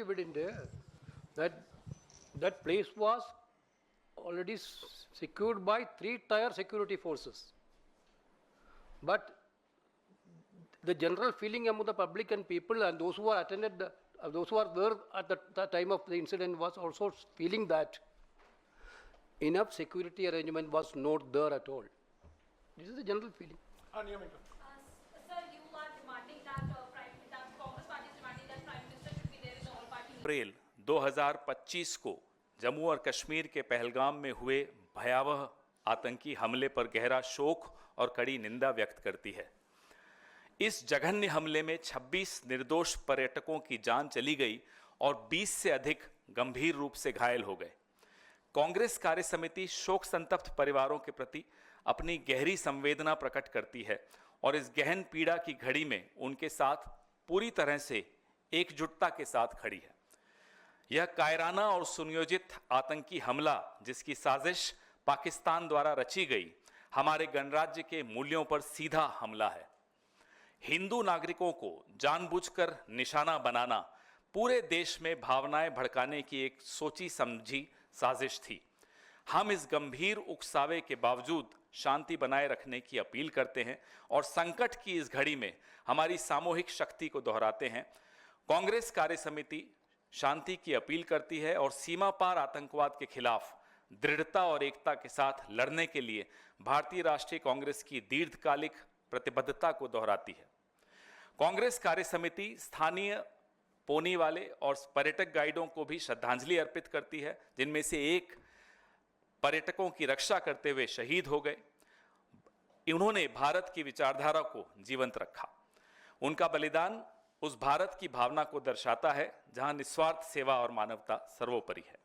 evident there that place was already secured by 3-tier security forces. But the general feeling among the public and people and those who are those who are there at the time of the incident was also feeling that enough security arrangement was not there at all. This is the general feeling. Sir, you are demanding that Congress party is demanding that Prime Minister should be there in the all-party. अप्रैल 2025 को जम्मू और कश्मीर के पहलगाम में हुए भयावह आतंकी हमले पर गहरा शोक और कड़ी निंदा व्यक्त करती है। इस जघन्य हमले में 26 निर्दोष पर्यटकों की जान चली गई और 20 से अधिक गंभीर रूप से घायल हो गए। कांग्रेस कार्य समिति शोक संतप्त परिवारों के प्रति अपनी गहरी संवेदना प्रकट करती है और इस गहन पीड़ा की घड़ी में उनके साथ पूरी तरह से एकजुटता के साथ खड़ी है। यह कायराना और सुनियोजित आतंकी हमला, जिसकी साजिश पाकिस्तान द्वारा रची गई, हमारे गणराज्य के मूल्यों पर सीधा हमला है। हिंदू नागरिकों को जानबूझकर निशाना बनाना पूरे देश में भावनाएं भड़काने की एक सोची समझी साजिश थी। हम इस गंभीर उकसावे के बावजूद शांति बनाए रखने की अपील करते हैं और संकट की इस घड़ी में हमारी सामूहिक शक्ति को दोहराते हैं। कांग्रेस कार्य समिति शांति की अपील करती है और सीमा पार आतंकवाद के खिलाफ दृढ़ता और एकता के साथ लड़ने के लिए भारतीय राष्ट्रीय कांग्रेस की दीर्घकालिक प्रतिबद्धता को दोहराती है। कांग्रेस कार्य समिति स्थानीय पोनी वाले और पर्यटक गाइडों को भी श्रद्धांजलि अर्पित करती है, जिनमें से एक पर्यटकों की रक्षा करते हुए शहीद हो गए। उन्होंने भारत की विचारधारा को जीवंत रखा। उनका बलिदान उस भारत की भावना को दर्शाता है जहां निस्वार्थ सेवा और मानवता सर्वोपरि है।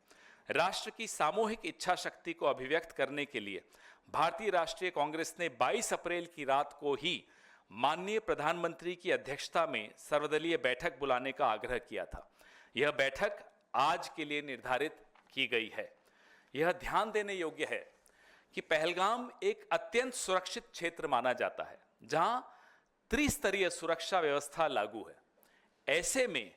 राष्ट्र की सामूहिक इच्छा शक्ति को अभिव्यक्त करने के लिए भारतीय राष्ट्रीय कांग्रेस ने 22 अप्रैल की रात को ही माननीय प्रधानमंत्री की अध्यक्षता में सर्वदलीय बैठक बुलाने का आग्रह किया था। यह बैठक आज के लिए निर्धारित की गई है। यह ध्यान देने योग्य है कि पहलगाम एक अत्यंत सुरक्षित क्षेत्र माना जाता है, जहां त्रिस्तरीय सुरक्षा व्यवस्था लागू है। ऐसे में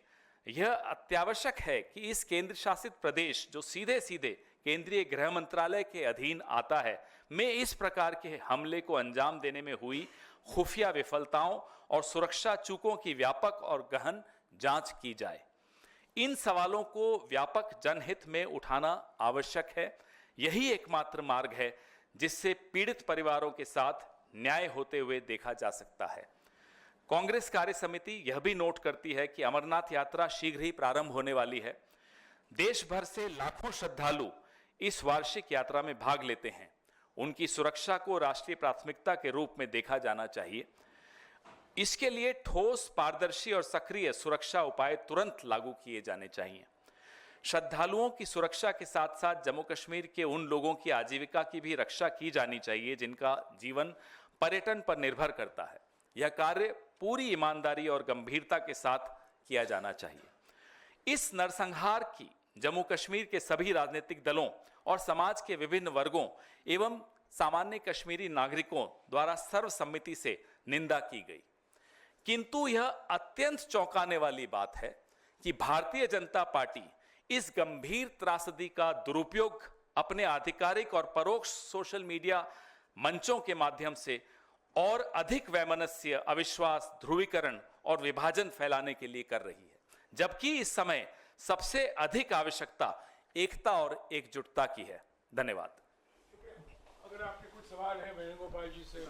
यह अत्यावश्यक है कि इस केंद्र शासित प्रदेश, जो सीधे सीधे केंद्रीय गृह मंत्रालय के अधीन आता है, में इस प्रकार के हमले को अंजाम देने में हुई खुफिया विफलताओं और सुरक्षा चूकों की व्यापक और गहन जांच की जाए। इन सवालों को व्यापक जनहित में उठाना आवश्यक है। यही एकमात्र मार्ग है जिससे पीड़ित परिवारों के साथ न्याय होते हुए देखा जा सकता है। कांग्रेस कार्य समिति यह भी नोट करती है कि अमरनाथ यात्रा शीघ्र ही प्रारंभ होने वाली है। देश भर से लाखों श्रद्धालु इस वार्षिक यात्रा में भाग लेते हैं। उनकी सुरक्षा को राष्ट्रीय प्राथमिकता के रूप में देखा जाना चाहिए। इसके लिए ठोस, पारदर्शी और सक्रिय सुरक्षा उपाय तुरंत लागू किए जाने चाहिए। श्रद्धालुओं की सुरक्षा के साथ साथ जम्मू कश्मीर के उन लोगों की आजीविका की भी रक्षा की जानी चाहिए जिनका जीवन पर्यटन पर निर्भर करता है। यह कार्य पूरी ईमानदारी और गंभीरता के साथ किया जाना चाहिए। इस नरसंहार की जम्मू कश्मीर के सभी राजनीतिक दलों और समाज के विभिन्न वर्गों एवं सामान्य कश्मीरी नागरिकों द्वारा सर्वसम्मति से निंदा की गई। किंतु यह अत्यंत चौंकाने वाली बात है कि भारतीय जनता पार्टी इस गंभीर त्रासदी का दुरुपयोग अपने आधिकारिक और परोक्ष सोशल मीडिया मंचों के माध्यम से और अधिक वैमनस्य, अविश्वास, ध्रुवीकरण और विभाजन फैलाने के लिए कर रही है, जबकि इस समय सबसे अधिक आवश्यकता एकता और एकजुटता की है। धन्यवाद। अगर आपके कुछ सवाल है वेणुगोपाल जी से।